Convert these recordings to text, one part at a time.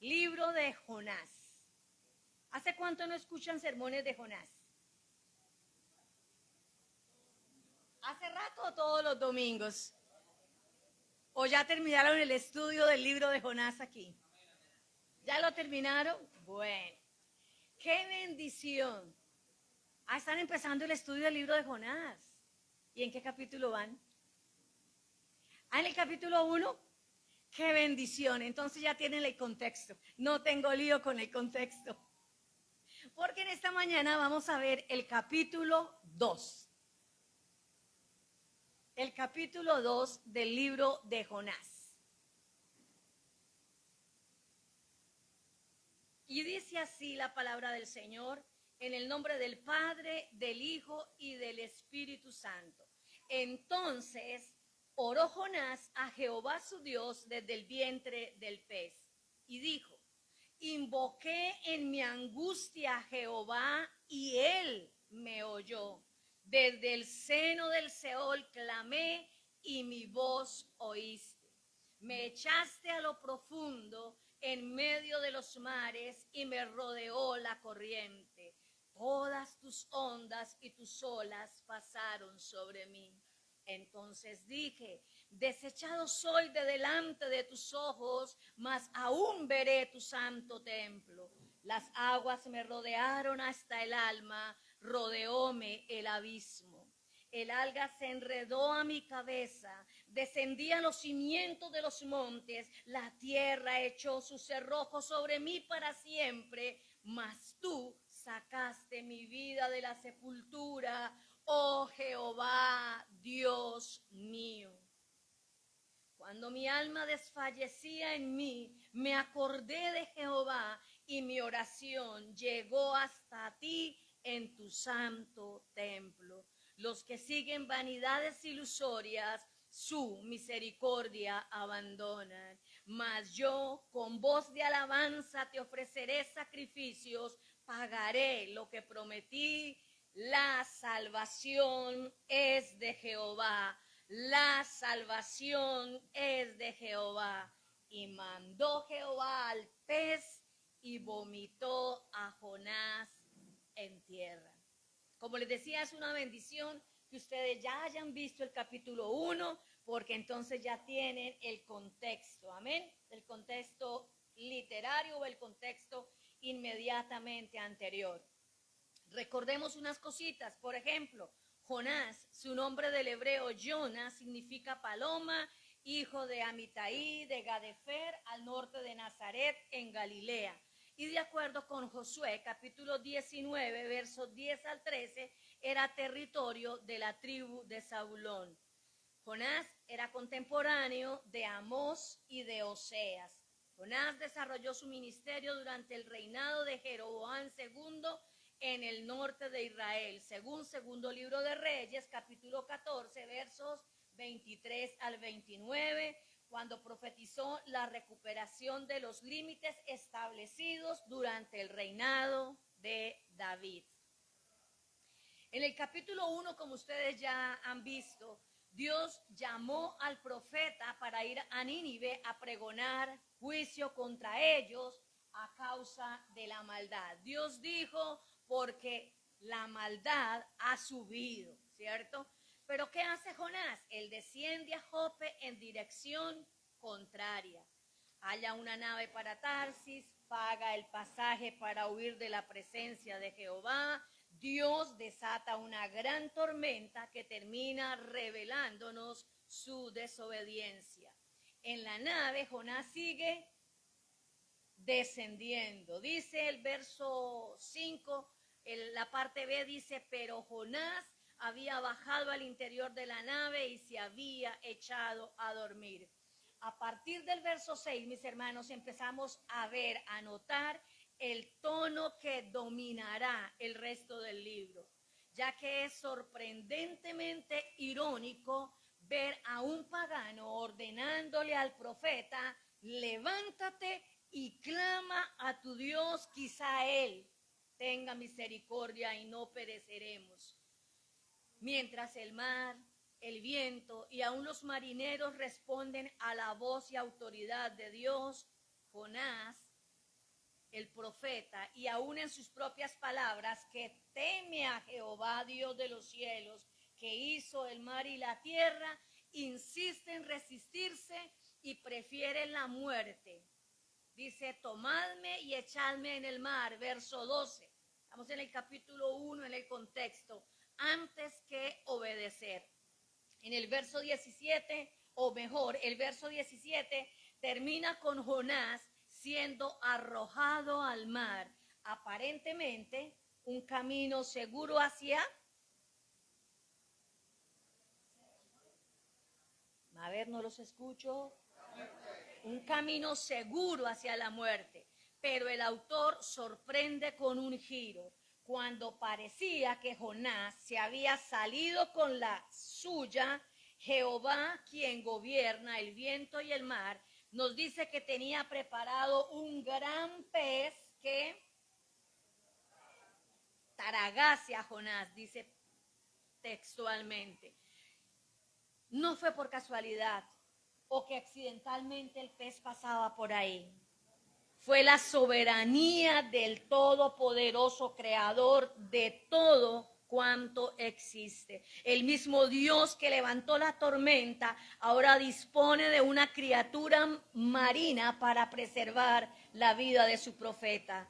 Libro de Jonás. ¿Hace cuánto no escuchan sermones de Jonás? ¿Hace rato o todos los domingos? ¿O ya terminaron el estudio del libro de Jonás aquí? ¿Ya lo terminaron? Bueno, qué bendición. Están empezando el estudio del libro de Jonás. ¿Y en qué capítulo van? En el capítulo 1. Qué bendición. Entonces ya tienen el contexto. No tengo lío con el contexto. Porque en esta mañana vamos a ver el capítulo 2. El capítulo 2 del libro de Jonás. Y dice así la palabra del Señor, en el nombre del Padre, del Hijo y del Espíritu Santo. Entonces oró Jonás a Jehová su Dios desde el vientre del pez y dijo: invoqué en mi angustia a Jehová y él me oyó. Desde el seno del Seol clamé y mi voz oíste. Me echaste a lo profundo en medio de los mares y me rodeó la corriente. Todas tus ondas y tus olas pasaron sobre mí. Entonces dije: desechado soy de delante de tus ojos, mas aún veré tu santo templo. Las aguas me rodearon hasta el alma, rodeóme el abismo. El alga se enredó a mi cabeza, descendían los cimientos de los montes, la tierra echó sus cerrojos sobre mí para siempre, mas tú sacaste mi vida de la sepultura, oh Jehová, Dios mío. Cuando mi alma desfallecía en mí, me acordé de Jehová y mi oración llegó hasta ti en tu santo templo. Los que siguen vanidades ilusorias, su misericordia abandonan. Mas yo con voz de alabanza te ofreceré sacrificios, pagaré lo que prometí. La salvación es de Jehová. La salvación es de Jehová. Y mandó Jehová al pez y vomitó a Jonás en tierra. Como les decía, es una bendición que ustedes ya hayan visto el capítulo 1, porque entonces ya tienen el contexto, amén, el contexto literario o el contexto inmediatamente anterior. Recordemos unas cositas, por ejemplo, Jonás, su nombre del hebreo Jonás significa paloma, hijo de Amitai, de Gadefer, al norte de Nazaret, en Galilea. Y de acuerdo con Josué, capítulo 19, versos 10 al 13, era territorio de la tribu de Zabulón. Jonás era contemporáneo de Amós y de Oseas. Jonás desarrolló su ministerio durante el reinado de Jeroboam II en el norte de Israel, según segundo libro de Reyes, capítulo 14, versos 23 al 29, cuando profetizó la recuperación de los límites establecidos durante el reinado de David. En el capítulo 1, como ustedes ya han visto, Dios llamó al profeta para ir a Nínive a pregonar juicio contra ellos a causa de la maldad. Dios dijo: porque la maldad ha subido, ¿cierto? Pero ¿qué hace Jonás? Él desciende a Jope en dirección contraria. Halla una nave para Tarsis, paga el pasaje para huir de la presencia de Jehová. Dios desata una gran tormenta que termina revelándonos su desobediencia. En la nave Jonás sigue descendiendo. Dice el verso 5, la parte B dice: pero Jonás había bajado al interior de la nave y se había echado a dormir. A partir del verso 6, mis hermanos, empezamos a ver, a notar el tono que dominará el resto del libro, ya que es sorprendentemente irónico ver a un pagano ordenándole al profeta: levántate y clama a tu Dios, quizá Él tenga misericordia y no pereceremos. Mientras el mar, el viento y aún los marineros responden a la voz y autoridad de Dios, Jonás el profeta, y aún en sus propias palabras, que teme a Jehová, Dios de los cielos, que hizo el mar y la tierra, insiste en resistirse y prefiere la muerte. Dice, tomadme y echadme en el mar, verso 12. Estamos en el capítulo 1, en el contexto, antes que obedecer. En el verso 17, o mejor, el verso 17 termina con Jonás siendo arrojado al mar, aparentemente un camino seguro hacia... A ver, no los escucho. Un camino seguro hacia la muerte. Pero el autor sorprende con un giro. Cuando parecía que Jonás se había salido con la suya, Jehová, quien gobierna el viento y el mar, nos dice que tenía preparado un gran pez que tragase a Jonás, dice textualmente. No fue por casualidad o que accidentalmente el pez pasaba por ahí. Fue la soberanía del todopoderoso creador de todo cuanto existe. El mismo Dios que levantó la tormenta ahora dispone de una criatura marina para preservar la vida de su profeta.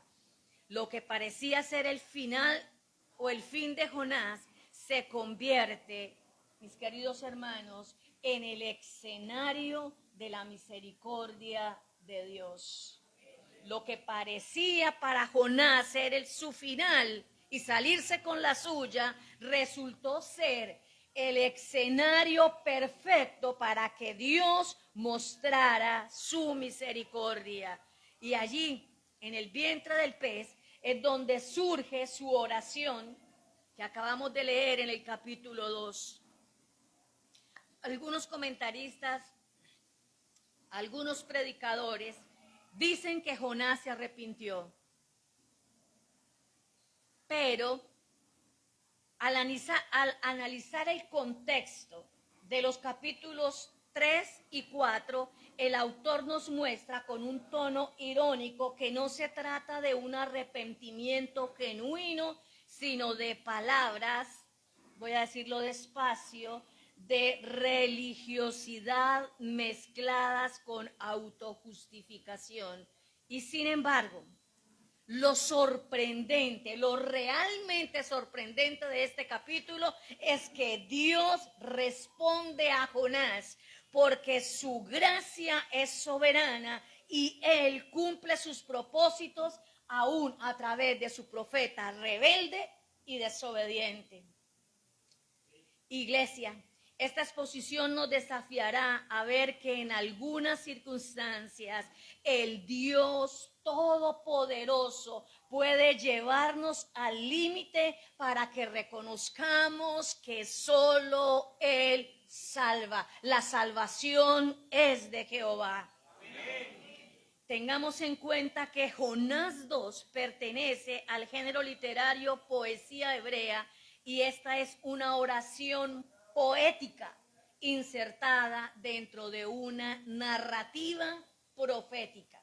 Lo que parecía ser el final o el fin de Jonás se convierte, mis queridos hermanos, en el escenario de la misericordia de Dios. Lo que parecía para Jonás ser su final y salirse con la suya, resultó ser el escenario perfecto para que Dios mostrara su misericordia. Y allí, en el vientre del pez, es donde surge su oración que acabamos de leer en el capítulo 2. Algunos comentaristas, algunos predicadores dicen que Jonás se arrepintió, pero al analizar el contexto de los capítulos 3 y 4, el autor nos muestra con un tono irónico que no se trata de un arrepentimiento genuino, sino de palabras, voy a decirlo despacio, de religiosidad mezcladas con autojustificación. Y sin embargo, lo sorprendente, lo realmente sorprendente de este capítulo es que Dios responde a Jonás porque su gracia es soberana y Él cumple sus propósitos aún a través de su profeta rebelde y desobediente. Iglesia, esta exposición nos desafiará a ver que en algunas circunstancias el Dios Todopoderoso puede llevarnos al límite para que reconozcamos que solo Él salva. La salvación es de Jehová. Tengamos en cuenta que Jonás 2 pertenece al género literario poesía hebrea y esta es una oración poética insertada dentro de una narrativa profética.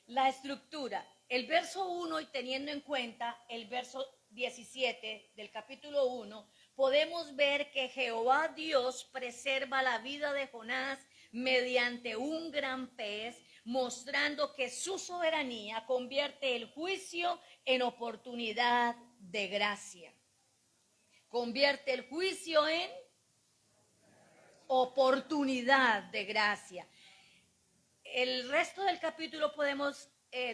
La estructura, el verso 1 y teniendo en cuenta el verso 17 del capítulo 1, podemos ver que Jehová Dios preserva la vida de Jonás mediante un gran pez, mostrando que su soberanía convierte el juicio en oportunidad de gracia. Convierte el juicio en oportunidad de gracia. El resto del capítulo podemos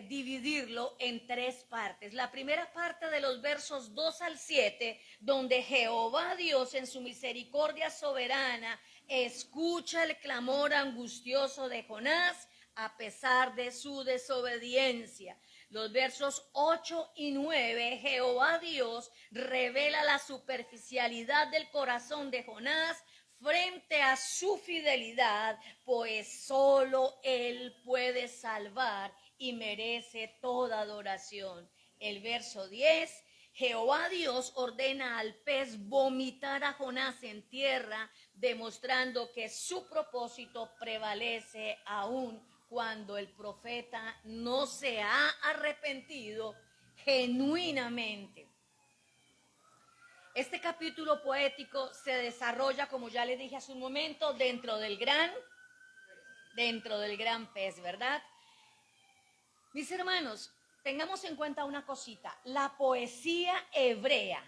dividirlo en tres partes. La primera parte de los versos 2 al 7, donde Jehová Dios en su misericordia soberana escucha el clamor angustioso de Jonás a pesar de su desobediencia. Los versos 8 y 9, Jehová Dios revela la superficialidad del corazón de Jonás frente a su fidelidad, pues solo Él puede salvar y merece toda adoración. El verso 10, Jehová Dios ordena al pez vomitar a Jonás en tierra, demostrando que su propósito prevalece aún cuando el profeta no se ha arrepentido genuinamente. Este capítulo poético se desarrolla, como ya les dije hace un momento, dentro del gran pez, ¿verdad? Mis hermanos, tengamos en cuenta una cosita. La poesía hebrea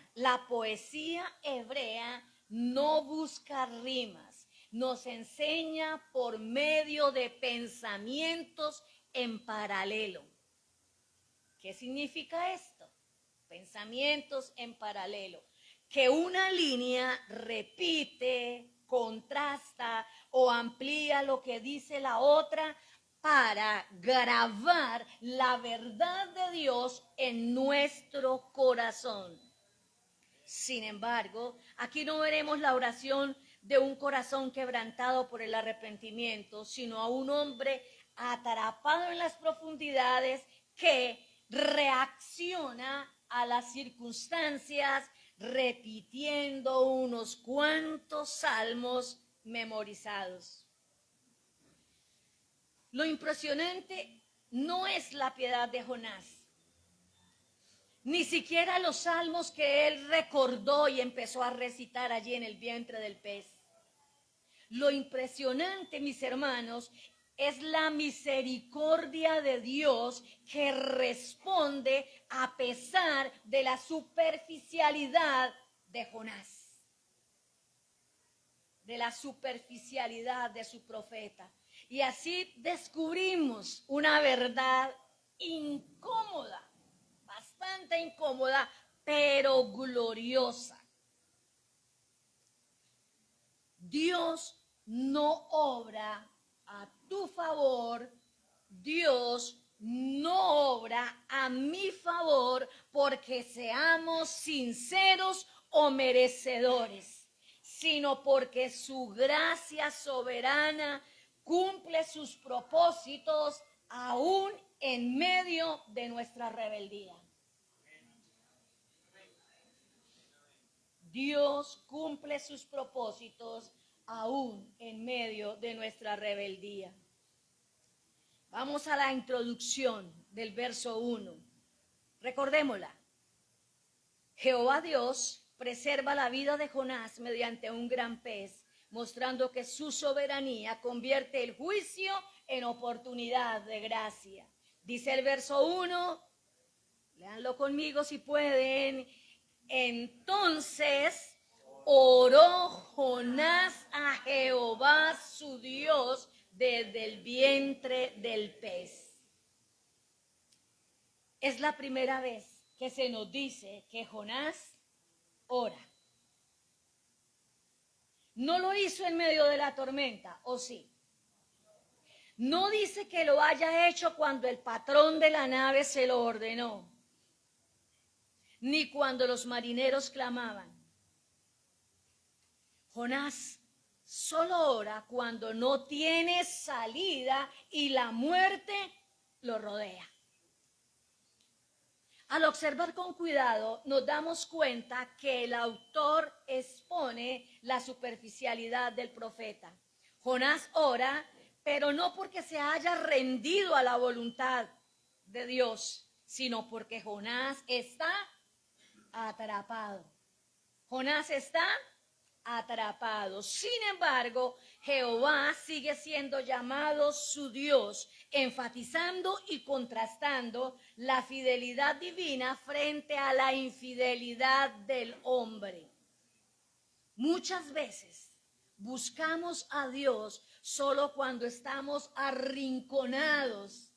no busca rimas, nos enseña por medio de pensamientos en paralelo. ¿Qué significa esto? Pensamientos en paralelo. Que una línea repite, contrasta o amplía lo que dice la otra para grabar la verdad de Dios en nuestro corazón. Sin embargo, aquí no veremos la oración de un corazón quebrantado por el arrepentimiento, sino a un hombre atrapado en las profundidades que reacciona a las circunstancias repitiendo unos cuantos salmos memorizados. Lo impresionante no es la piedad de Jonás, ni siquiera los salmos que él recordó y empezó a recitar allí en el vientre del pez. Lo impresionante, mis hermanos, es la misericordia de Dios que responde a pesar de la superficialidad de Jonás, de la superficialidad de su profeta. Y así descubrimos una verdad incómoda, bastante incómoda, pero gloriosa. Dios no obra a tu favor, Dios no obra a mi favor porque seamos sinceros o merecedores, sino porque su gracia soberana cumple sus propósitos aún en medio de nuestra rebeldía. Dios cumple sus propósitos aún en medio de nuestra rebeldía. Vamos a la introducción del verso 1. Recordémosla. Jehová Dios preserva la vida de Jonás mediante un gran pez, mostrando que su soberanía convierte el juicio en oportunidad de gracia. Dice el verso 1, léanlo conmigo si pueden. Entonces oró Jonás a Jehová su Dios desde el vientre del pez. Es la primera vez que se nos dice que Jonás ora. No lo hizo en medio de la tormenta, ¿o sí? No dice que lo haya hecho cuando el patrón de la nave se lo ordenó, ni cuando los marineros clamaban. Jonás solo ora cuando no tiene salida y la muerte lo rodea. Al observar con cuidado, nos damos cuenta que el autor expone la superficialidad del profeta. Jonás ora, pero no porque se haya rendido a la voluntad de Dios, sino porque Jonás está atrapado. Jonás está atrapado. Sin embargo, Jehová sigue siendo llamado su Dios, enfatizando y contrastando la fidelidad divina frente a la infidelidad del hombre. Muchas veces buscamos a Dios solo cuando estamos arrinconados.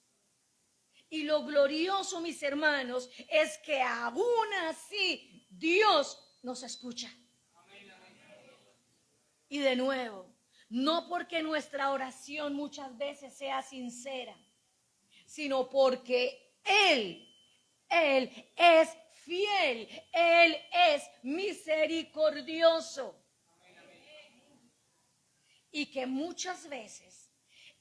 Y lo glorioso, mis hermanos, es que aún así Dios nos escucha. Y de nuevo, no porque nuestra oración muchas veces sea sincera, sino porque Él es fiel, Él es misericordioso. Y que muchas veces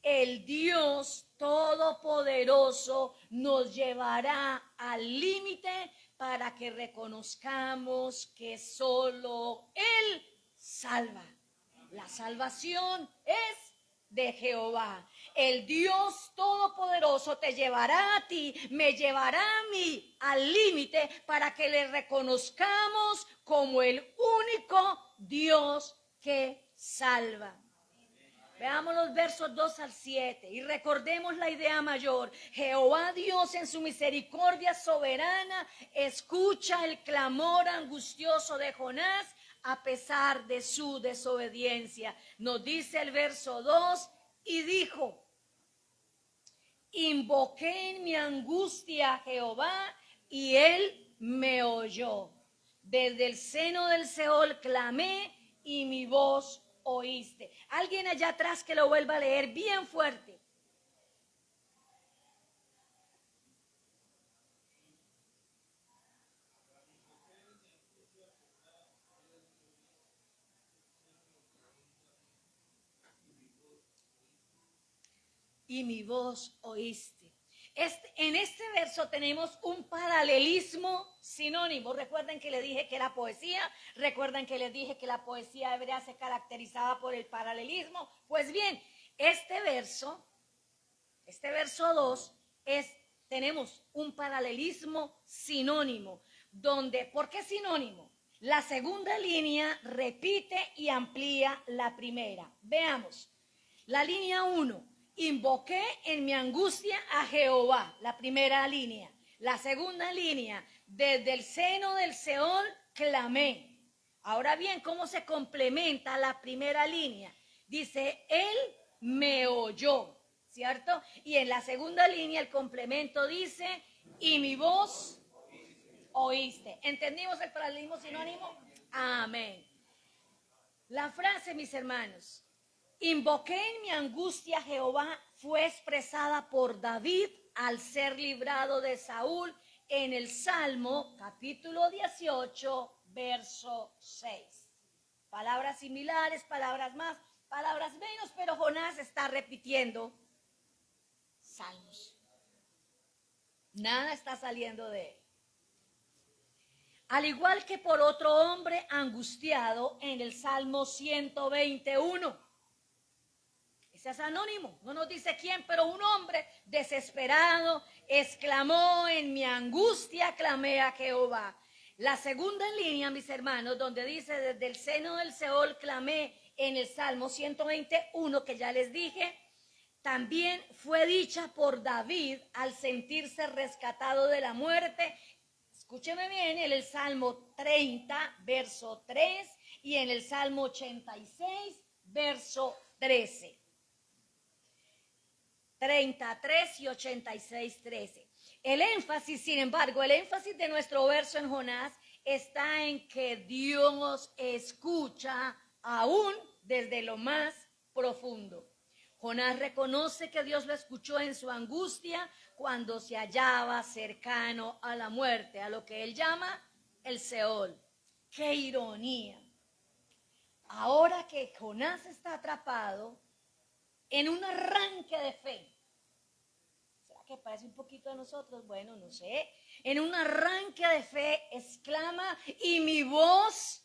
el Dios Todopoderoso nos llevará al límite para que reconozcamos que solo Él salva. La salvación es de Jehová. el Dios Todopoderoso te llevará a ti, me llevará a mí al límite para que le reconozcamos como el único Dios que salva. Veamos los versos 2 al 7 y recordemos la idea mayor. Jehová Dios en su misericordia soberana escucha el clamor angustioso de Jonás a pesar de su desobediencia. Nos dice el verso 2, y dijo: invoqué en mi angustia a Jehová y él me oyó. Desde el seno del Seol clamé y mi voz oíste. Alguien allá atrás que lo vuelva a leer bien fuerte. Y mi voz oíste. En este verso tenemos un paralelismo sinónimo. Recuerden que les dije que la poesía, recuerden que les dije que la poesía hebrea se caracterizaba por el paralelismo. Pues bien, este verso 2, tenemos un paralelismo sinónimo. ¿Por qué sinónimo? La segunda línea repite y amplía la primera. Veamos. La línea 1. Invoqué en mi angustia a Jehová, la primera línea. La segunda línea, desde el seno del Seol clamé. Ahora bien, ¿cómo se complementa la primera línea? Dice, él me oyó, ¿cierto? Y en la segunda línea el complemento dice, y mi voz oíste. ¿Entendimos el paralelismo sinónimo? Amén. La frase, mis hermanos, invoqué en mi angustia a Jehová, fue expresada por David al ser librado de Saúl en el Salmo capítulo 18, verso 6. Palabras similares, palabras más, palabras menos, pero Jonás está repitiendo salmos. Nada está saliendo de él. Al igual que por otro hombre angustiado en el Salmo 121. Es anónimo, no nos dice quién, pero un hombre desesperado exclamó: en mi angustia clamé a Jehová. La segunda línea, mis hermanos, donde dice desde el seno del Seol clamé, en el Salmo 121, que ya les dije, también fue dicha por David al sentirse rescatado de la muerte. Escúcheme bien, en el Salmo 30, verso 3, y en el Salmo 86, verso 13. 33 y 86, 13. El énfasis, sin embargo, el énfasis de nuestro verso en Jonás está en que Dios escucha aún desde lo más profundo. Jonás reconoce que Dios lo escuchó en su angustia cuando se hallaba cercano a la muerte, a lo que él llama el Seol. ¡Qué ironía! Ahora que Jonás está atrapado en un arranque de fe, ¿será que parece un poquito a nosotros? Bueno, no sé. En un arranque de fe exclama: y mi voz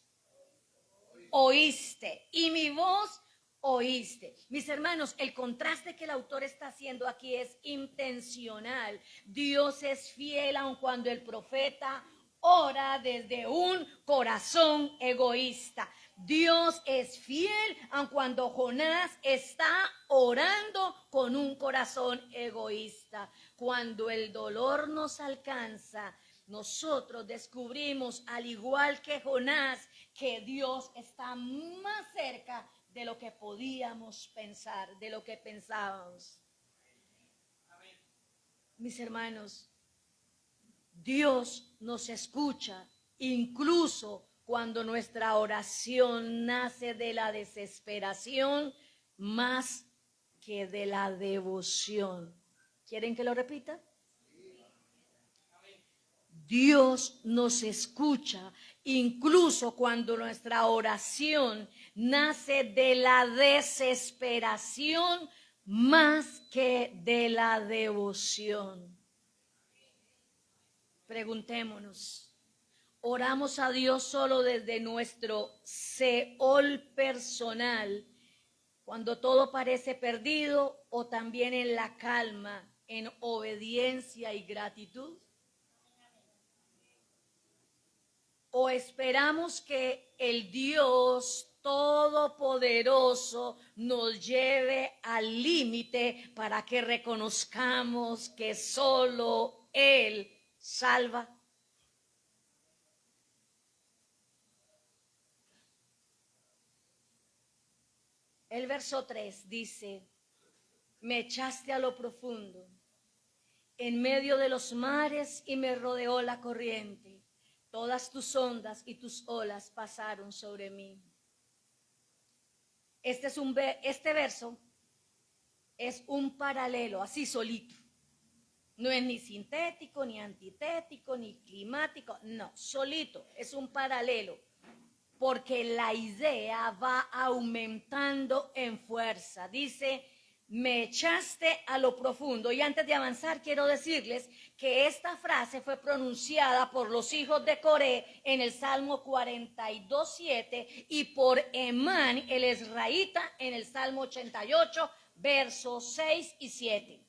oíste, y mi voz oíste. Mis hermanos, el contraste que el autor está haciendo aquí es intencional. Dios es fiel aun cuando el profeta ora desde un corazón egoísta. Dios es fiel aun cuando Jonás está orando con un corazón egoísta. Cuando el dolor nos alcanza, nosotros descubrimos, al igual que Jonás, que Dios está más cerca de lo que podíamos pensar, de lo que pensábamos. Amén. Mis hermanos, Dios nos escucha incluso cuando nuestra oración nace de la desesperación más que de la devoción. ¿Quieren que lo repita? Dios nos escucha incluso cuando nuestra oración nace de la desesperación más que de la devoción. Preguntémonos, ¿oramos a Dios solo desde nuestro Seol personal cuando todo parece perdido o también en la calma, en obediencia y gratitud? ¿O esperamos que el Dios Todopoderoso nos lleve al límite para que reconozcamos que solo Él salva? El verso 3 dice: me echaste a lo profundo, en medio de los mares, y me rodeó la corriente. Todas tus ondas y tus olas pasaron sobre mí. Este verso es un paralelo, así solito. No es ni sintético, ni antitético, ni climático, no, solito, es un paralelo. Porque la idea va aumentando en fuerza. Dice: me echaste a lo profundo. Y antes de avanzar, quiero decirles que esta frase fue pronunciada por los hijos de Coré en el Salmo 42:7 y por Emán, el israelita, en el Salmo 88, versos 6 y 7.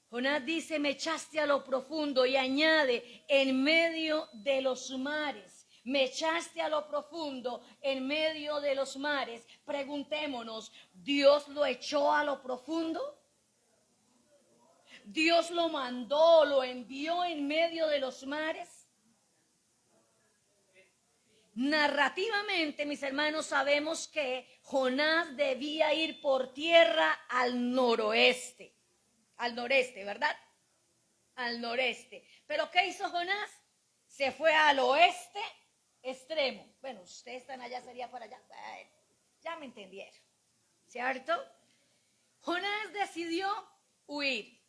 Jonás dice: me echaste a lo profundo, y añade: en medio de los mares. Me echaste a lo profundo, en medio de los mares. Preguntémonos, ¿Dios lo echó a lo profundo? ¿Dios lo mandó, lo envió en medio de los mares? Narrativamente, mis hermanos, sabemos que Jonás debía ir por tierra al noroeste. Al noreste, ¿verdad? Al noreste. ¿Pero qué hizo Jonás? Se fue al oeste extremo. Bueno, ustedes están allá, sería para allá. Ya me entendieron, ¿cierto? Jonás decidió huir.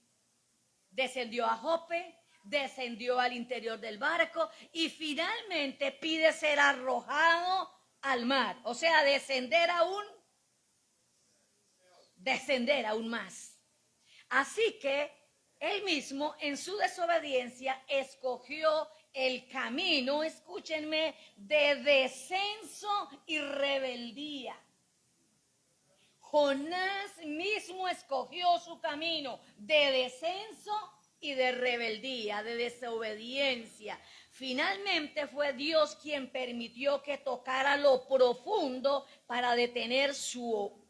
Descendió a Jope, descendió al interior del barco y finalmente pide ser arrojado al mar. O sea, descender aún más. Así que él mismo, en su desobediencia, escogió el camino, escúchenme, de descenso y rebeldía. Jonás mismo escogió su camino de descenso y de rebeldía, de desobediencia. Finalmente fue Dios quien permitió que tocara lo profundo para detener su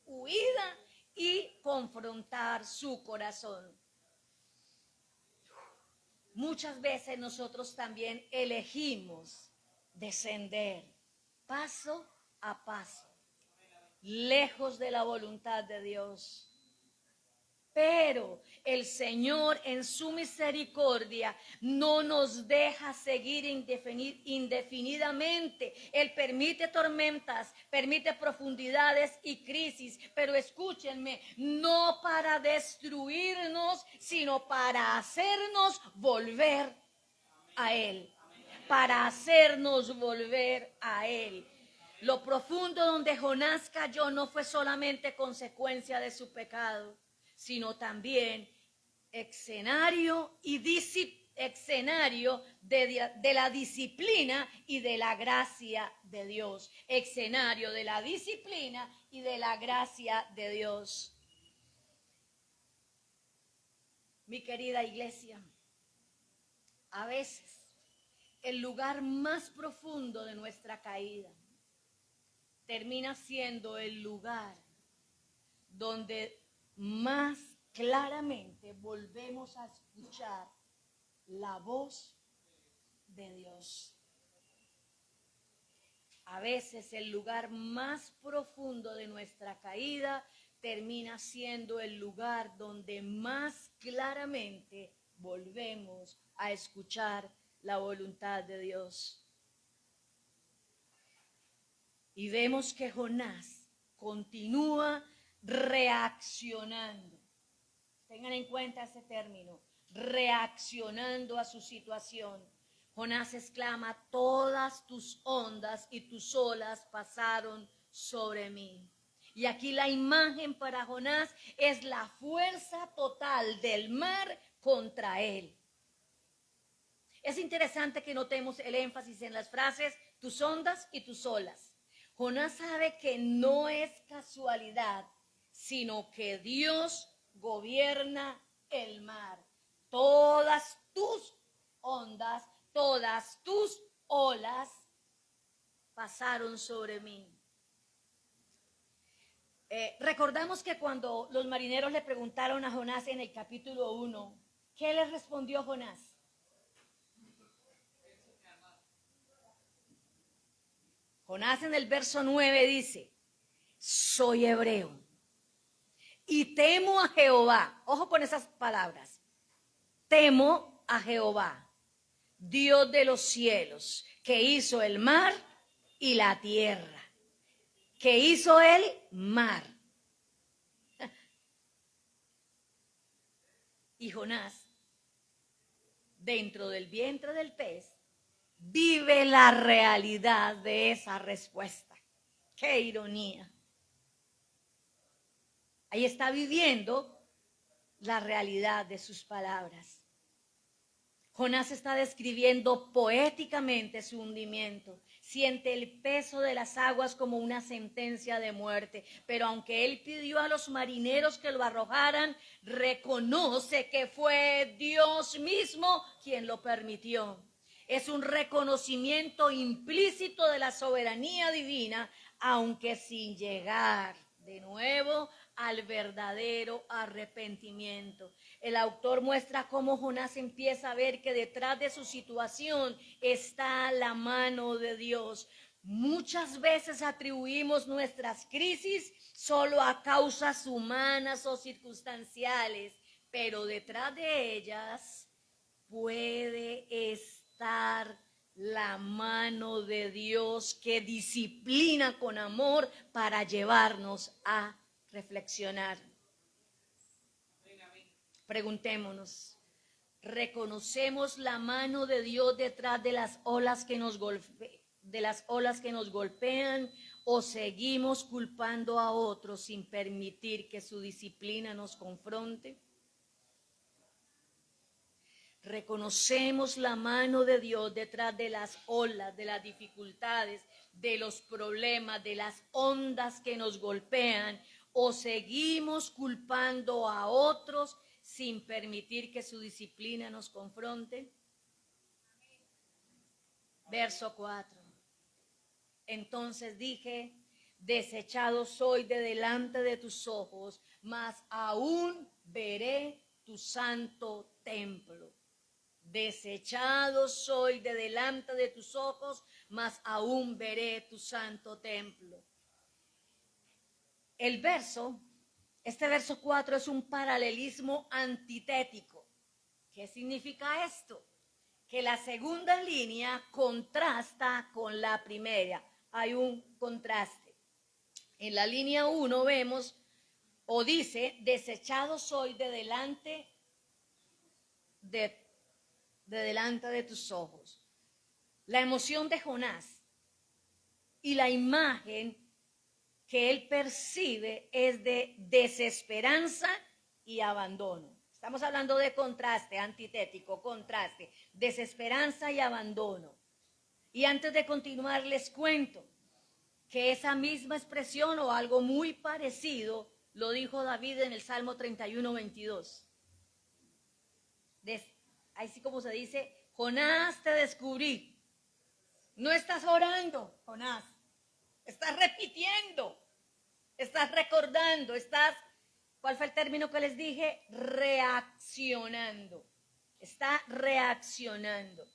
huida y confrontar su corazón. Muchas veces nosotros también elegimos descender paso a paso, lejos de la voluntad de Dios. Pero el Señor, en su misericordia, no nos deja seguir indefinidamente. Él permite tormentas, permite profundidades y crisis, pero escúchenme, no para destruirnos, sino para hacernos volver a Él. Para hacernos volver a Él. Lo profundo donde Jonás cayó no fue solamente consecuencia de su pecado, sino también escenario de la disciplina y de la gracia de Dios. Escenario de la disciplina y de la gracia de Dios. Mi querida iglesia, a veces el lugar más profundo de nuestra caída termina siendo el lugar donde más claramente volvemos a escuchar la voz de Dios. A veces el lugar más profundo de nuestra caída termina siendo el lugar donde más claramente volvemos a escuchar la voluntad de Dios. Y vemos que Jonás continúa reaccionando. Tengan en cuenta ese término, reaccionando a su situación. Jonás exclama: todas tus ondas y tus olas pasaron sobre mí. Y aquí la imagen para Jonás es la fuerza total del mar contra él. Es interesante que notemos el énfasis en las frases tus ondas y tus olas. Jonás sabe que no es casualidad, sino que Dios gobierna el mar. Todas tus ondas, todas tus olas pasaron sobre mí. Recordamos que cuando los marineros le preguntaron a Jonás en el capítulo 1, ¿qué les respondió Jonás? Jonás en el verso 9 dice, soy hebreo y temo a Jehová. Ojo con esas palabras. Temo a Jehová, Dios de los cielos, que hizo el mar y la tierra. Que hizo el mar. Y Jonás, dentro del vientre del pez, vive la realidad de esa respuesta. ¡Qué ironía! Ahí está viviendo la realidad de sus palabras. Jonás está describiendo poéticamente su hundimiento. Siente el peso de las aguas como una sentencia de muerte. Pero aunque él pidió a los marineros que lo arrojaran, reconoce que fue Dios mismo quien lo permitió. Es un reconocimiento implícito de la soberanía divina, aunque sin llegar de nuevo al verdadero arrepentimiento. El autor muestra cómo Jonás empieza a ver que detrás de su situación está la mano de Dios. Muchas veces atribuimos nuestras crisis solo a causas humanas o circunstanciales, pero detrás de ellas puede estar la mano de Dios que disciplina con amor para llevarnos a reflexionar. Preguntémonos, ¿reconocemos la mano de Dios detrás de las olas que nos golpean o seguimos culpando a otros sin permitir que su disciplina nos confronte? Reconocemos la mano de Dios detrás de las olas, de las dificultades, de los problemas, de las ondas que nos golpean, o seguimos culpando a otros sin permitir que su disciplina nos confronte. Verso 4. Entonces dije, desechado soy de delante de tus ojos, mas aún veré tu santo templo. Desechado soy de delante de tus ojos, mas aún veré tu santo templo. Este verso 4 es un paralelismo antitético. ¿Qué significa esto? Que la segunda línea contrasta con la primera. Hay un contraste. En la línea 1 vemos o dice, desechado soy de delante de tus ojos. La emoción de Jonás y la imagen que él percibe es de desesperanza y abandono. Estamos hablando de contraste, antitético, contraste, desesperanza y abandono. Y antes de continuar les cuento que esa misma expresión o algo muy parecido lo dijo David en el Salmo 31, 22. Así como se dice, Jonás, te descubrí. No estás orando, Jonás. Estás repitiendo. Estás recordando. ¿Cuál fue el término que les dije? Reaccionando. Está reaccionando.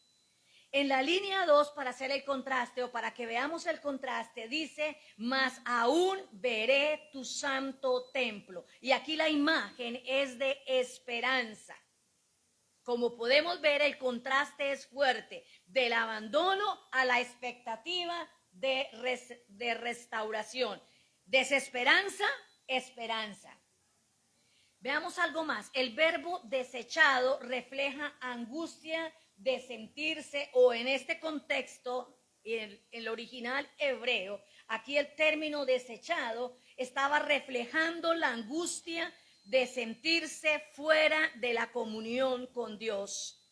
En la línea 2, para hacer el contraste o para que veamos el contraste, dice, mas aún veré tu santo templo. Y aquí la imagen es de esperanza. Como podemos ver, el contraste es fuerte, del abandono a la expectativa de restauración. Desesperanza, esperanza. Veamos algo más. El verbo desechado refleja angustia de sentirse, o en este contexto, en el original hebreo, aquí el término desechado estaba reflejando la angustia de sentirse fuera de la comunión con Dios.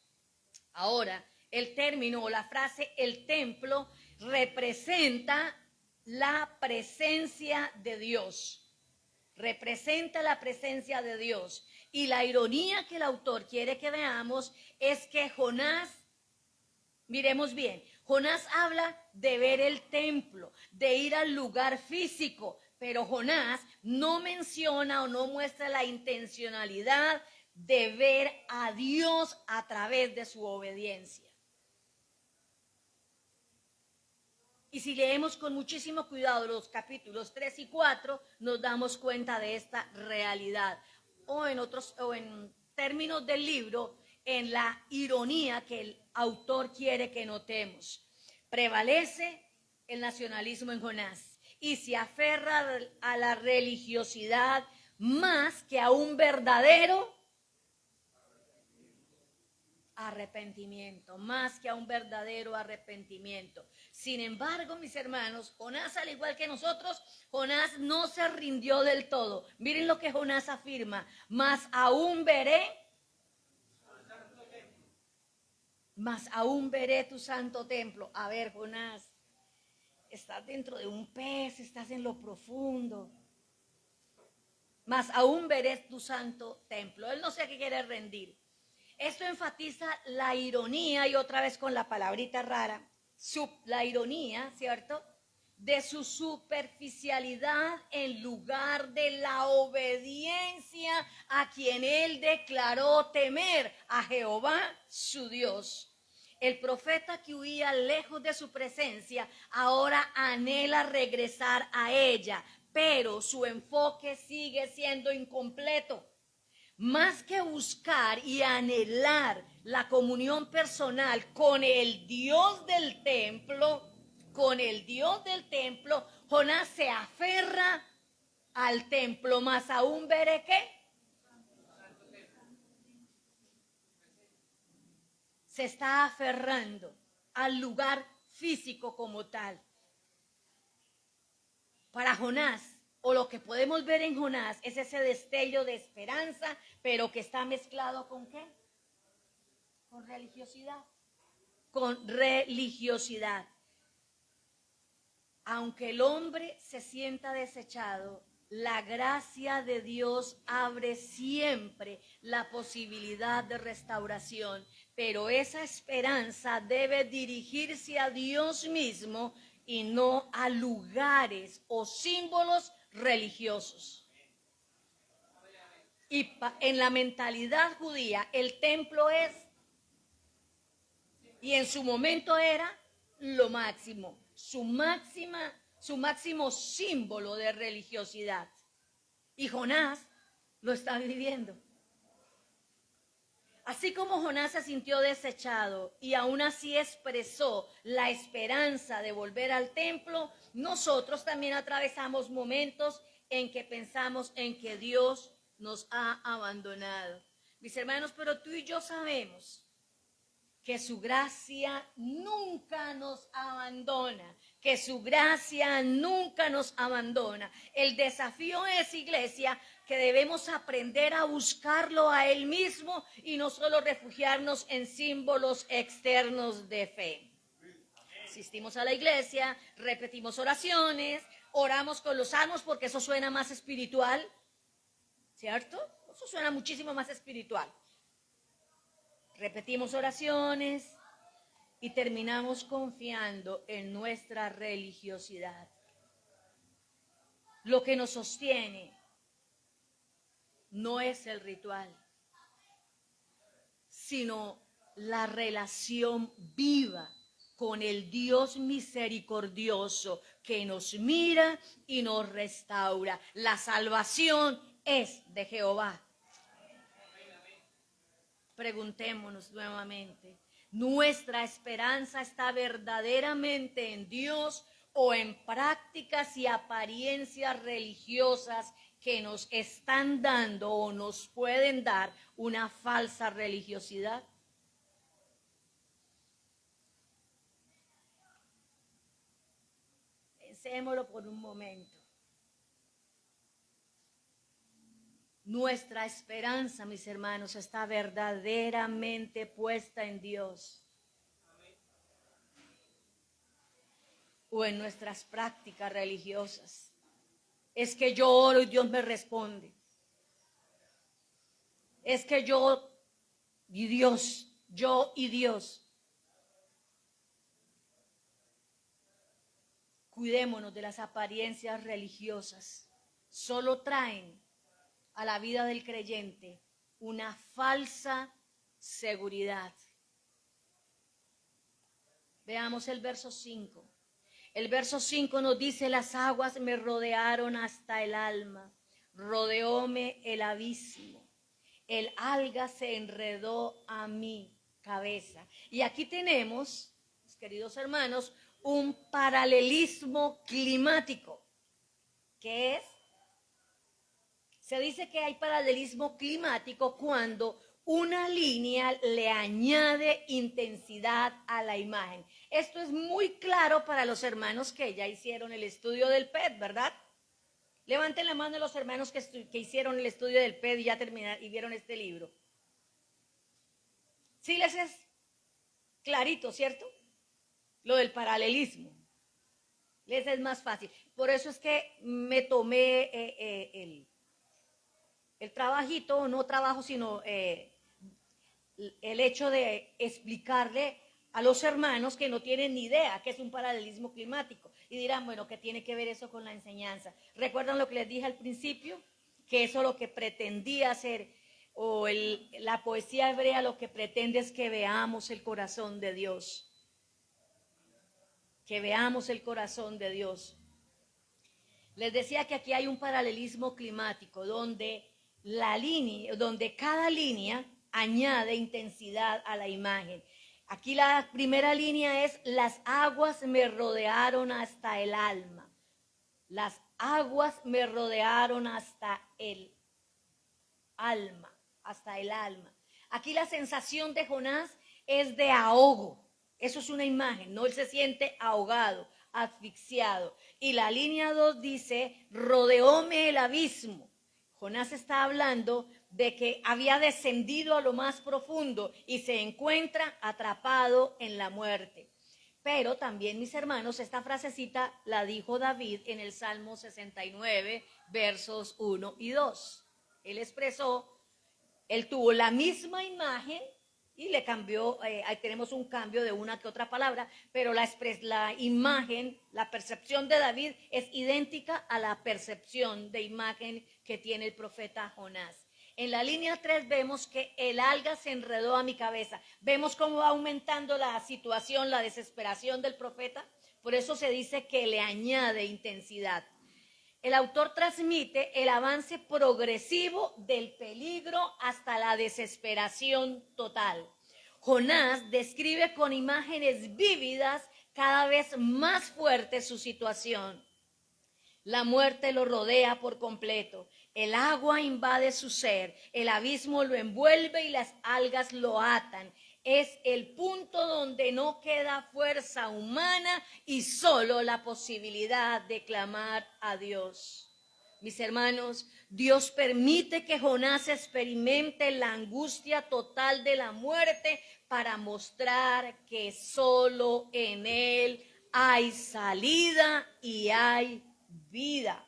Ahora, el término o la frase el templo representa la presencia de Dios. Representa la presencia de Dios. Y la ironía que el autor quiere que veamos es que Jonás, miremos bien, Jonás habla de ver el templo, de ir al lugar físico, pero Jonás no menciona o no muestra la intencionalidad de ver a Dios a través de su obediencia. Y si leemos con muchísimo cuidado los capítulos 3 y 4, nos damos cuenta de esta realidad. O en términos del libro, en la ironía que el autor quiere que notemos. Prevalece el nacionalismo en Jonás y se aferra a la religiosidad más que a un verdadero arrepentimiento, más que a un verdadero arrepentimiento. Sin embargo, mis hermanos, Jonás, al igual que nosotros, Jonás no se rindió del todo. Miren lo que Jonás afirma: mas aún veré tu santo templo. A ver, Jonás, estás dentro de un pez, estás en lo profundo. Mas aún veré tu santo templo. Él no sé a qué quiere rendir. Esto enfatiza la ironía, y otra vez con la palabrita rara, la ironía, ¿cierto?, de su superficialidad en lugar de la obediencia a quien él declaró temer, a Jehová su Dios. El profeta que huía lejos de su presencia ahora anhela regresar a ella, pero su enfoque sigue siendo incompleto. Más que buscar y anhelar la comunión personal con el Dios del templo, Jonás se aferra al templo, más aún veré qué. Se está aferrando al lugar físico como tal. Para Jonás, o lo que podemos ver en Jonás, es ese destello de esperanza, pero que está mezclado ¿con qué? Con religiosidad. Con religiosidad. Aunque el hombre se sienta desechado, la gracia de Dios abre siempre la posibilidad de restauración, pero esa esperanza debe dirigirse a Dios mismo y no a lugares o símbolos religiosos. Y en la mentalidad judía, el templo es, y en su momento era, lo máximo, su máximo símbolo de religiosidad. Y Jonás lo está viviendo. Así como Jonás se sintió desechado y aún así expresó la esperanza de volver al templo, nosotros también atravesamos momentos en que pensamos en que Dios nos ha abandonado. Mis hermanos, pero tú y yo sabemos que su gracia nunca nos abandona, que su gracia nunca nos abandona. El desafío es, iglesia, que debemos aprender a buscarlo a Él mismo y no solo refugiarnos en símbolos externos de fe. Asistimos a la iglesia, repetimos oraciones, oramos con los salmos porque eso suena más espiritual, ¿cierto? Eso suena muchísimo más espiritual. Repetimos oraciones y terminamos confiando en nuestra religiosidad. Lo que nos sostiene no es el ritual, sino la relación viva con el Dios misericordioso que nos mira y nos restaura. La salvación es de Jehová. Preguntémonos nuevamente, ¿nuestra esperanza está verdaderamente en Dios o en prácticas y apariencias religiosas que nos están dando o nos pueden dar una falsa religiosidad? Pensémoslo por un momento. Nuestra esperanza, mis hermanos, está verdaderamente puesta en Dios. o en nuestras prácticas religiosas. Es que yo oro y Dios me responde. Es que yo y Dios. Cuidémonos de las apariencias religiosas. Solo traen a la vida del creyente una falsa seguridad. Veamos el verso 5. El verso 5 nos dice: las aguas me rodearon hasta el alma, rodeóme el abismo, el alga se enredó a mi cabeza. Y aquí tenemos, queridos hermanos, un paralelismo climático. ¿Qué es? Se dice que hay paralelismo climático cuando una línea le añade intensidad a la imagen. Esto es muy claro para los hermanos que ya hicieron el estudio del PET, ¿verdad? Levanten la mano los hermanos que hicieron el estudio del PET y ya terminaron y vieron este libro. Sí les es clarito, ¿cierto? Lo del paralelismo. Les es más fácil. Por eso es que me tomé el trabajito, no trabajo, sino el hecho de explicarle a los hermanos que no tienen ni idea qué es un paralelismo climático. Y dirán, bueno, ¿qué tiene que ver eso con la enseñanza? ¿Recuerdan lo que les dije al principio? Que eso lo que pretendía hacer, o la poesía hebrea lo que pretende es que veamos el corazón de Dios. Que veamos el corazón de Dios. Les decía que aquí hay un paralelismo climático donde cada línea añade intensidad a la imagen. Aquí la primera línea es: las aguas me rodearon hasta el alma. Las aguas me rodearon hasta el alma, hasta el alma. Aquí la sensación de Jonás es de ahogo. Eso es una imagen, no, él se siente ahogado, asfixiado. Y la línea 2 dice: rodeóme el abismo. Jonás está hablando de que había descendido a lo más profundo y se encuentra atrapado en la muerte. Pero también, mis hermanos, esta frasecita la dijo David en el Salmo 69, versos 1 y 2. Él tuvo la misma imagen y le cambió, ahí tenemos un cambio de una que otra palabra, pero la imagen, la percepción de David es idéntica a la percepción de imagen que tiene el profeta Jonás. En la línea 3 vemos que el alga se enredó a mi cabeza. Vemos cómo va aumentando la situación, la desesperación del profeta. Por eso se dice que le añade intensidad. El autor transmite el avance progresivo del peligro hasta la desesperación total. Jonás describe con imágenes vívidas cada vez más fuerte su situación. La muerte lo rodea por completo. El agua invade su ser, el abismo lo envuelve y las algas lo atan. Es el punto donde no queda fuerza humana y solo la posibilidad de clamar a Dios. Mis hermanos, Dios permite que Jonás experimente la angustia total de la muerte para mostrar que solo en Él hay salida y hay vida.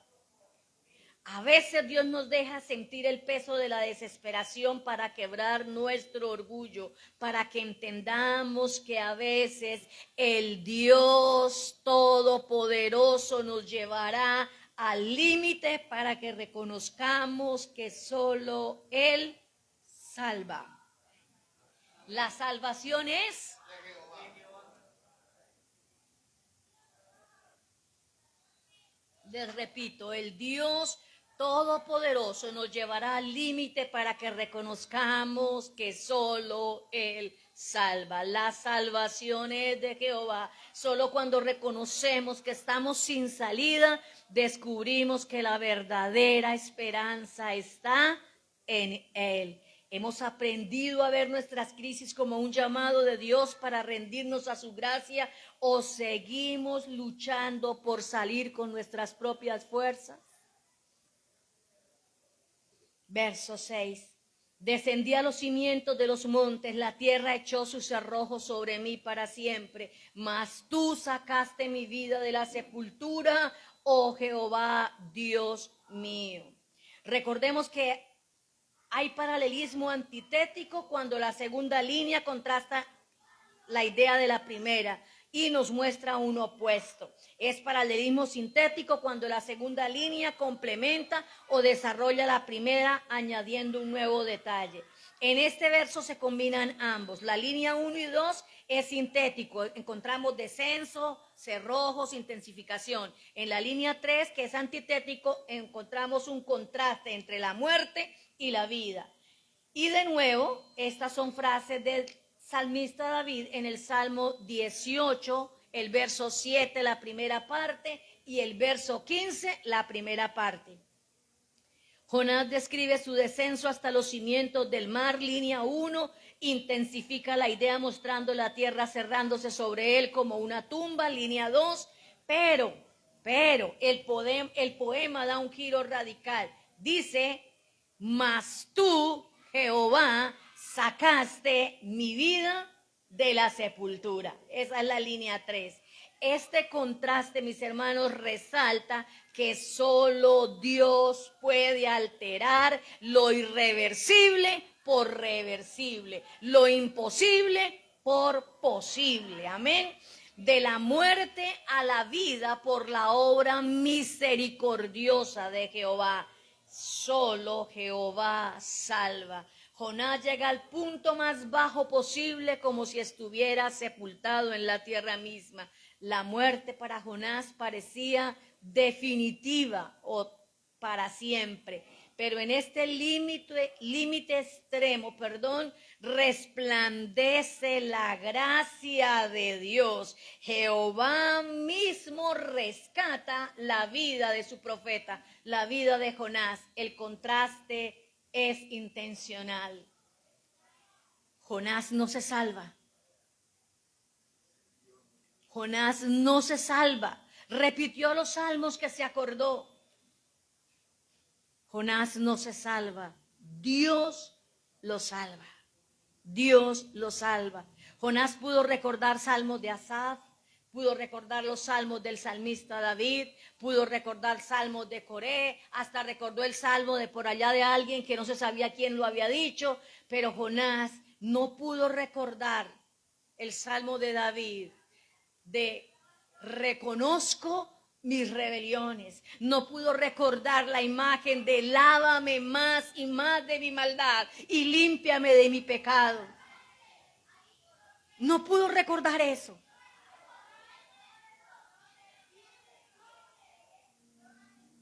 A veces Dios nos deja sentir el peso de la desesperación para quebrar nuestro orgullo, para que entendamos que a veces el Dios Todopoderoso nos llevará al límite para que reconozcamos que solo Él salva. La salvación es... Les repito, el Dios Todopoderoso nos llevará al límite para que reconozcamos que solo Él salva. La salvación es de Jehová. Solo cuando reconocemos que estamos sin salida, descubrimos que la verdadera esperanza está en Él. Hemos aprendido a ver nuestras crisis como un llamado de Dios para rendirnos a su gracia, o seguimos luchando por salir con nuestras propias fuerzas. Verso 6. Descendí a los cimientos de los montes, la tierra echó sus cerrojos sobre mí para siempre. Mas tú sacaste mi vida de la sepultura, oh Jehová, Dios mío. Recordemos que hay paralelismo antitético cuando la segunda línea contrasta la idea de la primera y nos muestra un opuesto. Es paralelismo sintético cuando la segunda línea complementa o desarrolla la primera añadiendo un nuevo detalle. En este verso se combinan ambos. La línea 1 y 2 es sintético. Encontramos descenso, cerrojos, intensificación. En la línea 3, que es antitético, encontramos un contraste entre la muerte y la vida. Y de nuevo, estas son frases del salmista David en el Salmo 18, el verso 7, la primera parte, y el verso 15, la primera parte. Jonás describe su descenso hasta los cimientos del mar, línea 1, intensifica la idea mostrando la tierra cerrándose sobre él como una tumba, línea 2, pero el poema da un giro radical. Dice, mas tú, Jehová, sacaste mi vida de la sepultura. Esa es la línea 3. Este contraste, mis hermanos, resalta que solo Dios puede alterar lo irreversible por reversible, lo imposible por posible. Amén. De la muerte a la vida por la obra misericordiosa de Jehová. Solo Jehová salva. Jonás llega al punto más bajo posible, como si estuviera sepultado en la tierra misma. La muerte para Jonás parecía definitiva o para siempre. Pero en este límite extremo, resplandece la gracia de Dios. Jehová mismo rescata la vida de su profeta, la vida de Jonás. El contraste es intencional. Jonás no se salva. Jonás no se salva. Repitió los salmos que se acordó. Jonás no se salva. Dios lo salva. Dios lo salva. Jonás pudo recordar salmos de Asaf, pudo recordar los salmos del salmista David, pudo recordar salmos de Coré, hasta recordó el salmo de por allá de alguien que no se sabía quién lo había dicho, pero Jonás no pudo recordar el salmo de David de reconozco mis rebeliones. No pudo recordar la imagen de lávame más y más de mi maldad y límpiame de mi pecado. No pudo recordar eso.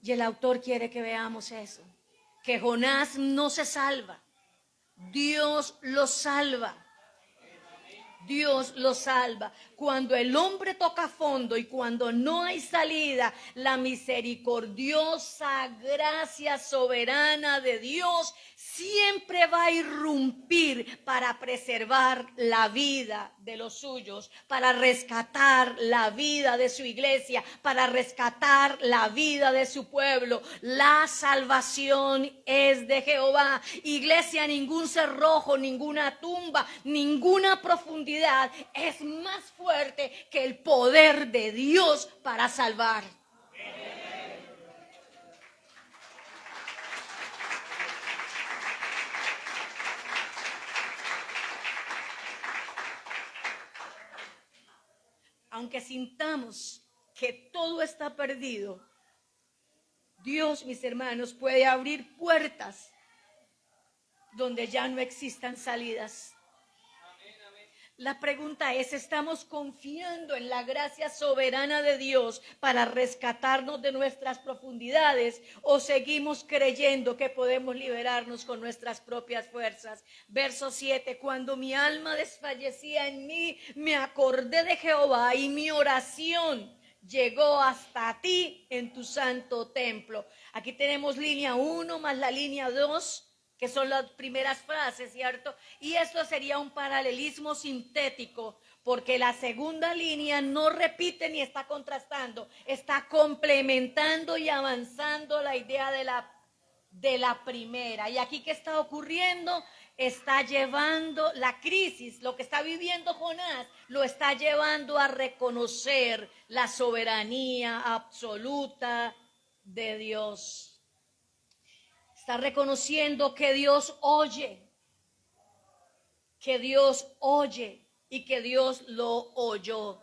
Y el autor quiere que veamos eso, que Jonás no se salva, Dios lo salva. Dios lo salva. Cuando el hombre toca fondo y cuando no hay salida, la misericordiosa gracia soberana de Dios siempre va a irrumpir para preservar la vida de los suyos, para rescatar la vida de su iglesia, para rescatar la vida de su pueblo. La salvación es de Jehová. Iglesia, ningún cerrojo, ninguna tumba, ninguna profundidad es más fuerte que el poder de Dios para salvar. Aunque sintamos que todo está perdido, Dios, mis hermanos, puede abrir puertas donde ya no existan salidas. La pregunta es, ¿estamos confiando en la gracia soberana de Dios para rescatarnos de nuestras profundidades o seguimos creyendo que podemos liberarnos con nuestras propias fuerzas? Verso 7, cuando mi alma desfallecía en mí, me acordé de Jehová y mi oración llegó hasta ti en tu santo templo. Aquí tenemos línea 1 más la línea 2. Que son las primeras frases, ¿cierto? Y esto sería un paralelismo sintético, porque la segunda línea no repite ni está contrastando, está complementando y avanzando la idea de la primera. Y aquí, ¿qué está ocurriendo? Está llevando la crisis, lo que está viviendo Jonás, lo está llevando a reconocer la soberanía absoluta de Dios. Está reconociendo que Dios oye y que Dios lo oyó.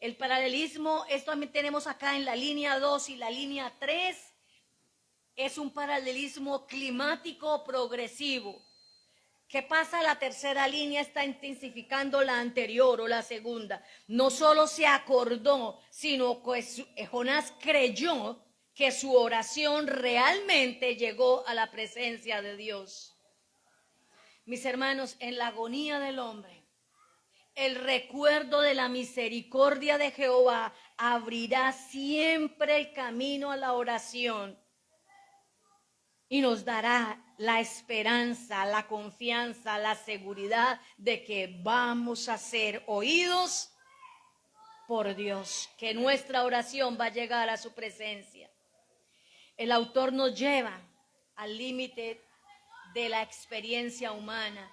El paralelismo, esto también tenemos acá en la línea 2 y la línea 3, es un paralelismo climático progresivo. ¿Qué pasa? La tercera línea está intensificando la anterior o la segunda. No solo se acordó, sino que Jonás creyó que su oración realmente llegó a la presencia de Dios. Mis hermanos, en la agonía del hombre, el recuerdo de la misericordia de Jehová abrirá siempre el camino a la oración y nos dará la esperanza, la confianza, la seguridad de que vamos a ser oídos por Dios, que nuestra oración va a llegar a su presencia. El autor nos lleva al límite de la experiencia humana.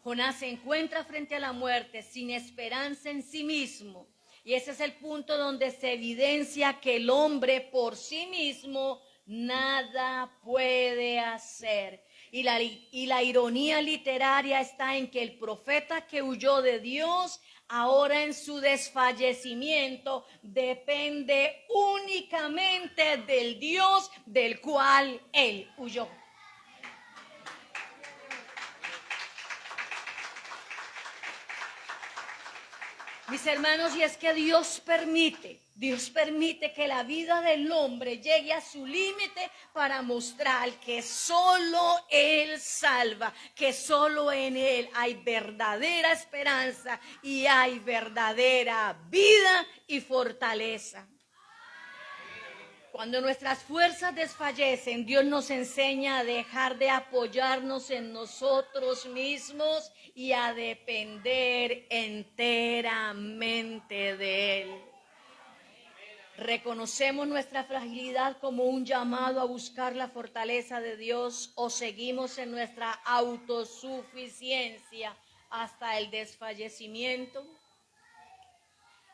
Jonás se encuentra frente a la muerte sin esperanza en sí mismo. Y ese es el punto donde se evidencia que el hombre por sí mismo nada puede hacer. Y la ironía literaria está en que el profeta que huyó de Dios, ahora en su desfallecimiento, depende únicamente del Dios del cual él huyó. Mis hermanos, y es que Dios permite que la vida del hombre llegue a su límite para mostrar que solo Él salva, que solo en Él hay verdadera esperanza y hay verdadera vida y fortaleza. Cuando nuestras fuerzas desfallecen, Dios nos enseña a dejar de apoyarnos en nosotros mismos y a depender enteramente de Él. ¿Reconocemos nuestra fragilidad como un llamado a buscar la fortaleza de Dios o seguimos en nuestra autosuficiencia hasta el desfallecimiento?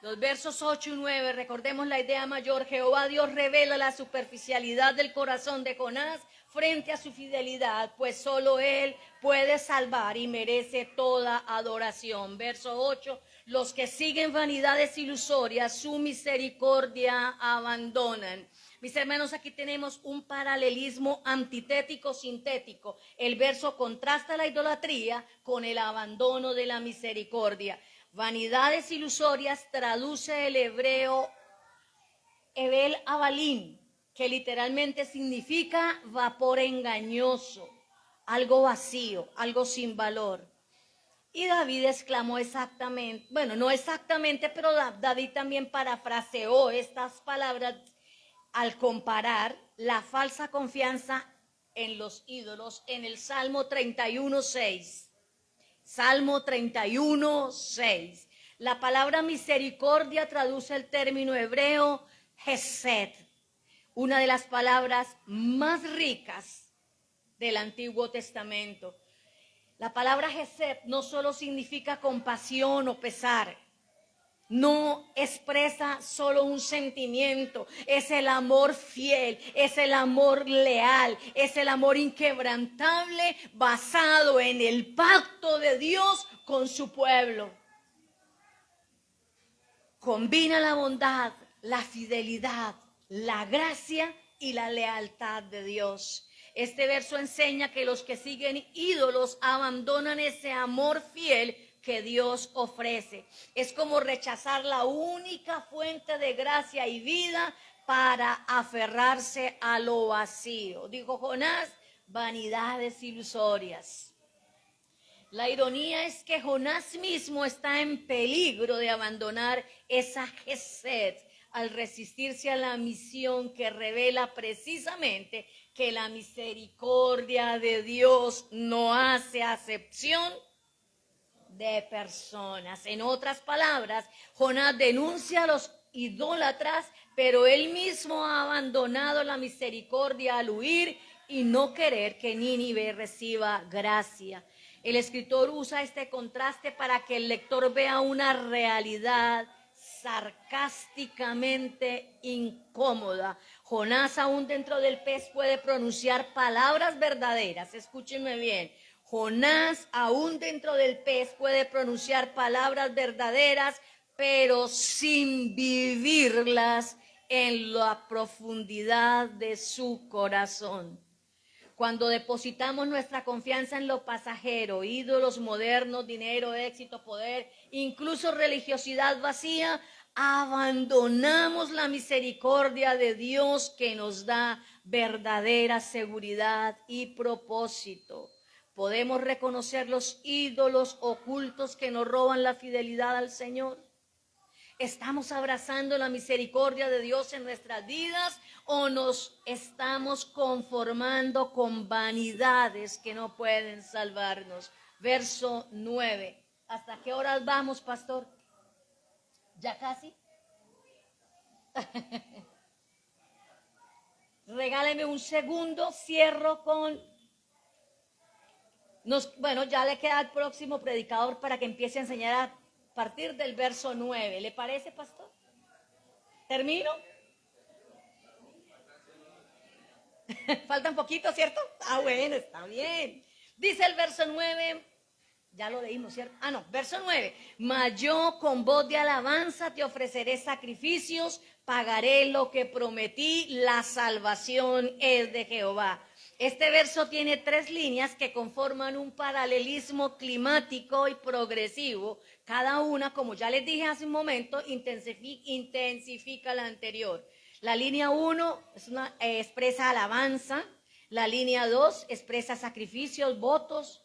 Los versos 8 y 9, recordemos la idea mayor. Jehová Dios revela la superficialidad del corazón de Jonás frente a su fidelidad, pues solo Él puede salvar y merece toda adoración. Verso 8, los que siguen vanidades ilusorias, su misericordia abandonan. Mis hermanos, aquí tenemos un paralelismo antitético sintético. El verso contrasta la idolatría con el abandono de la misericordia. Vanidades ilusorias traduce el hebreo Ebel Abalim, que literalmente significa vapor engañoso, algo vacío, algo sin valor. Y David exclamó exactamente, bueno, no exactamente, pero David también parafraseó estas palabras al comparar la falsa confianza en los ídolos en el Salmo 31:6. Salmo 31:6. La palabra misericordia traduce el término hebreo Hesed, una de las palabras más ricas del Antiguo Testamento. La palabra Hesed no solo significa compasión o pesar, no expresa solo un sentimiento, es el amor fiel, es el amor leal, es el amor inquebrantable basado en el pacto de Dios con su pueblo. Combina la bondad, la fidelidad, la gracia y la lealtad de Dios. Este verso enseña que los que siguen ídolos abandonan ese amor fiel que Dios ofrece. Es como rechazar la única fuente de gracia y vida para aferrarse a lo vacío. Dijo Jonás, vanidades ilusorias. La ironía es que Jonás mismo está en peligro de abandonar esa Hesed al resistirse a la misión que revela precisamente que la misericordia de Dios no hace acepción de personas. En otras palabras, Jonás denuncia a los idólatras, pero él mismo ha abandonado la misericordia al huir y no querer que Nínive reciba gracia. El escritor usa este contraste para que el lector vea una realidad sarcásticamente incómoda. Jonás, aún dentro del pez, puede pronunciar palabras verdaderas. Escúchenme bien. Jonás, aún dentro del pez, puede pronunciar palabras verdaderas, pero sin vivirlas en la profundidad de su corazón. Cuando depositamos nuestra confianza en lo pasajero, ídolos modernos, dinero, éxito, poder, incluso religiosidad vacía, abandonamos la misericordia de Dios que nos da verdadera seguridad y propósito. ¿Podemos reconocer los ídolos ocultos que nos roban la fidelidad al Señor? ¿Estamos abrazando la misericordia de Dios en nuestras vidas o nos estamos conformando con vanidades que no pueden salvarnos? Verso 9. ¿Hasta qué horas vamos, pastor? ¿Ya casi? Regáleme un segundo, cierro con... Bueno, ya le queda al próximo predicador para que empiece a enseñar a partir del verso 9. ¿Le parece, pastor? ¿Termino? Falta un poquito, ¿cierto? Ah, bueno, está bien. Dice el verso 9, ya lo leímos, ¿cierto? Ah, no, verso 9. Mas yo con voz de alabanza te ofreceré sacrificios, pagaré lo que prometí, la salvación es de Jehová. Este verso tiene 3 líneas que conforman un paralelismo climático y progresivo. Cada una, como ya les dije hace un momento, intensifica la anterior. La línea 1 expresa alabanza, la línea 2 expresa sacrificios, votos,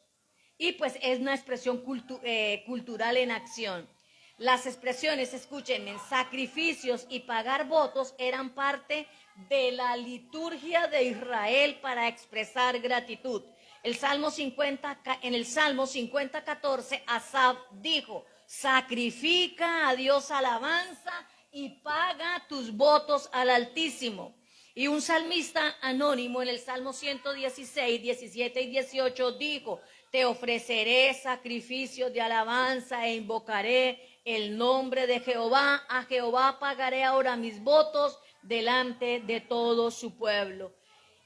y pues es una expresión cultural en acción. Las expresiones, escúchenme, sacrificios y pagar votos eran parte de la liturgia de Israel para expresar gratitud. En el Salmo 50:14, Asaf dijo, sacrifica a Dios alabanza y paga tus votos al Altísimo. Y un salmista anónimo en el Salmo 116, 17 y 18 dijo, te ofreceré sacrificios de alabanza e invocaré el nombre de Jehová. A Jehová pagaré ahora mis votos delante de todo su pueblo.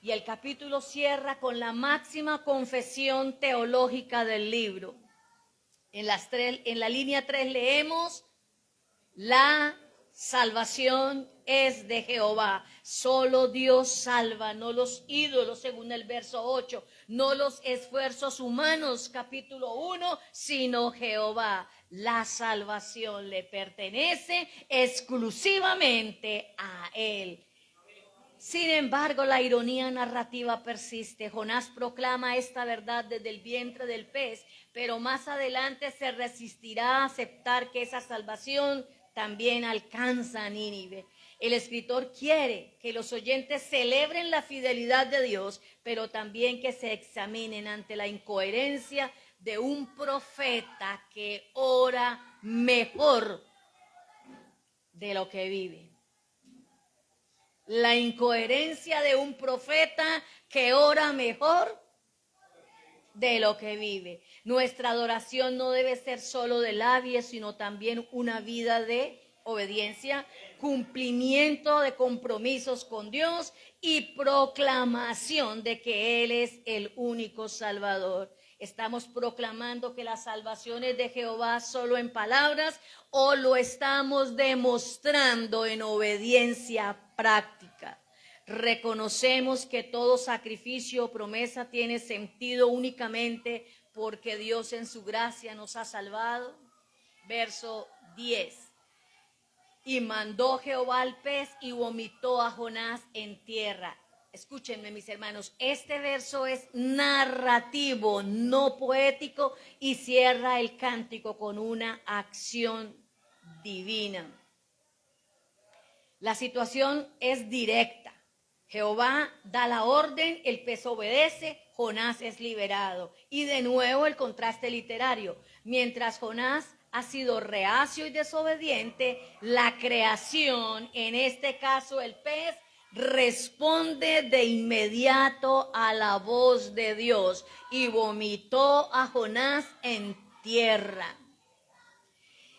Y el capítulo cierra con la máxima confesión teológica del libro. En la línea 3 leemos, la salvación es de Jehová. Solo Dios salva, no los ídolos, según el verso 8, no los esfuerzos humanos, capítulo 1, sino Jehová. La salvación le pertenece exclusivamente a Él. Sin embargo, la ironía narrativa persiste. Jonás proclama esta verdad desde el vientre del pez, pero más adelante se resistirá a aceptar que esa salvación también alcanza a Nínive. El escritor quiere que los oyentes celebren la fidelidad de Dios, pero también que se examinen ante la incoherencia de un profeta que ora mejor de lo que vive. La incoherencia de un profeta que ora mejor de lo que vive. Nuestra adoración no debe ser solo de labios, sino también una vida de obediencia, cumplimiento de compromisos con Dios y proclamación de que Él es el único Salvador. ¿Estamos proclamando que la salvación es de Jehová solo en palabras o lo estamos demostrando en obediencia práctica? Reconocemos que todo sacrificio o promesa tiene sentido únicamente porque Dios en su gracia nos ha salvado. Verso 10. Y mandó Jehová al pez y vomitó a Jonás en tierra. Escúchenme, mis hermanos, este verso es narrativo, no poético, y cierra el cántico con una acción divina. La situación es directa. Jehová da la orden, el pez obedece, Jonás es liberado. Y de nuevo el contraste literario. Mientras Jonás ha sido reacio y desobediente, la creación, en este caso el pez, responde de inmediato a la voz de Dios y vomitó a Jonás en tierra.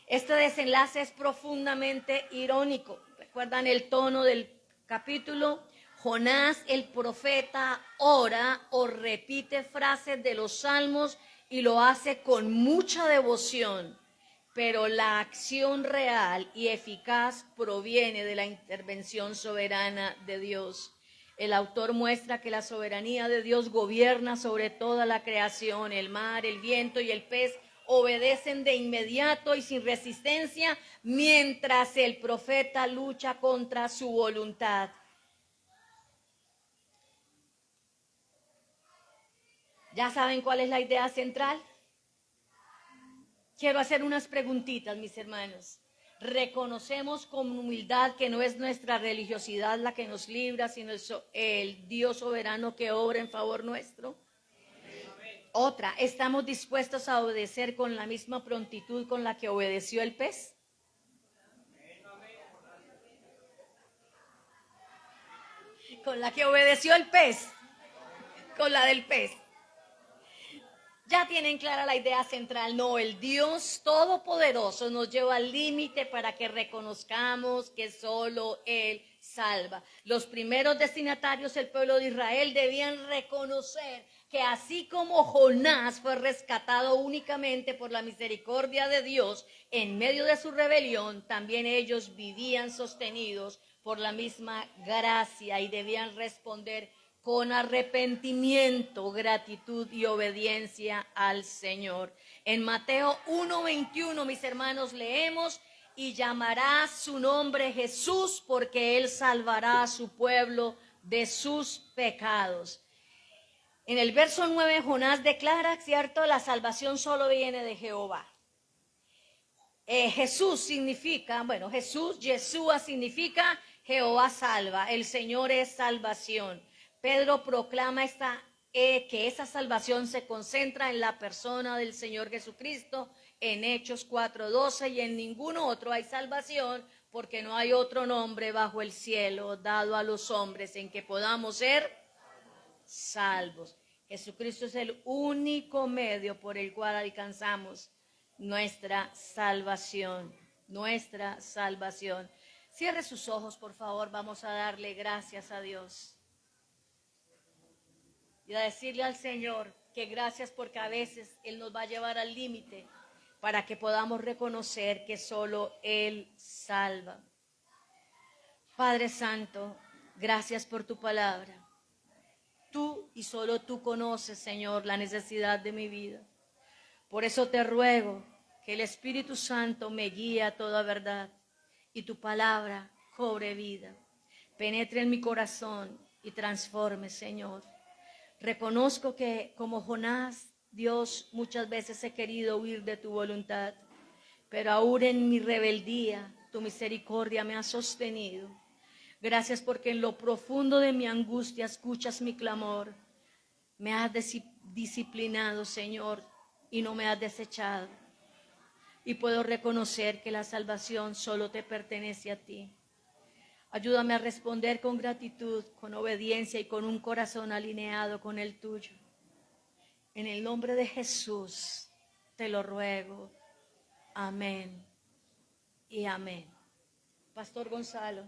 Este desenlace es profundamente irónico. ¿Recuerdan el tono del capítulo? Jonás, el profeta, ora o repite frases de los salmos y lo hace con mucha devoción, pero la acción real y eficaz proviene de la intervención soberana de Dios. El autor muestra que la soberanía de Dios gobierna sobre toda la creación. El mar, el viento y el pez obedecen de inmediato y sin resistencia, mientras el profeta lucha contra su voluntad. ¿Ya saben cuál es la idea central? Quiero hacer unas preguntitas, mis hermanos. Reconocemos con humildad que no es nuestra religiosidad la que nos libra, sino el Dios soberano que obra en favor nuestro. Otra, ¿estamos dispuestos a obedecer con la misma prontitud con la que obedeció el pez? Con la que obedeció el pez, con la del pez. Ya tienen clara la idea central. No, el Dios Todopoderoso nos lleva al límite para que reconozcamos que solo Él salva. Los primeros destinatarios del pueblo de Israel debían reconocer que así como Jonás fue rescatado únicamente por la misericordia de Dios en medio de su rebelión, también ellos vivían sostenidos por la misma gracia y debían responder con arrepentimiento, gratitud y obediencia al Señor. En Mateo 1:21, mis hermanos, leemos: y llamará su nombre Jesús, porque Él salvará a su pueblo de sus pecados. En el verso 9, Jonás declara, ¿cierto?, la salvación solo viene de Jehová. Jesús significa, Yeshua significa Jehová salva, el Señor es salvación. Pedro proclama que esa salvación se concentra en la persona del Señor Jesucristo en Hechos 4:12, y en ningún otro hay salvación, porque no hay otro nombre bajo el cielo dado a los hombres en que podamos ser salvos. Jesucristo es el único medio por el cual alcanzamos nuestra salvación, nuestra salvación. Cierre sus ojos, por favor, vamos a darle gracias a Dios. Y a decirle al Señor que gracias, porque a veces Él nos va a llevar al límite para que podamos reconocer que solo Él salva. Padre Santo, gracias por tu palabra. Tú y solo tú conoces, Señor, la necesidad de mi vida. Por eso te ruego que el Espíritu Santo me guíe a toda verdad y tu palabra cobre vida, penetre en mi corazón y transforme, Señor. Reconozco que como Jonás, Dios, muchas veces he querido huir de tu voluntad, pero aún en mi rebeldía, tu misericordia me ha sostenido. Gracias porque en lo profundo de mi angustia escuchas mi clamor. Me has disciplinado, Señor, y no me has desechado. Y puedo reconocer que la salvación solo te pertenece a ti. Ayúdame a responder con gratitud, con obediencia y con un corazón alineado con el tuyo. En el nombre de Jesús te lo ruego. Amén y amén. Pastor Gonzalo.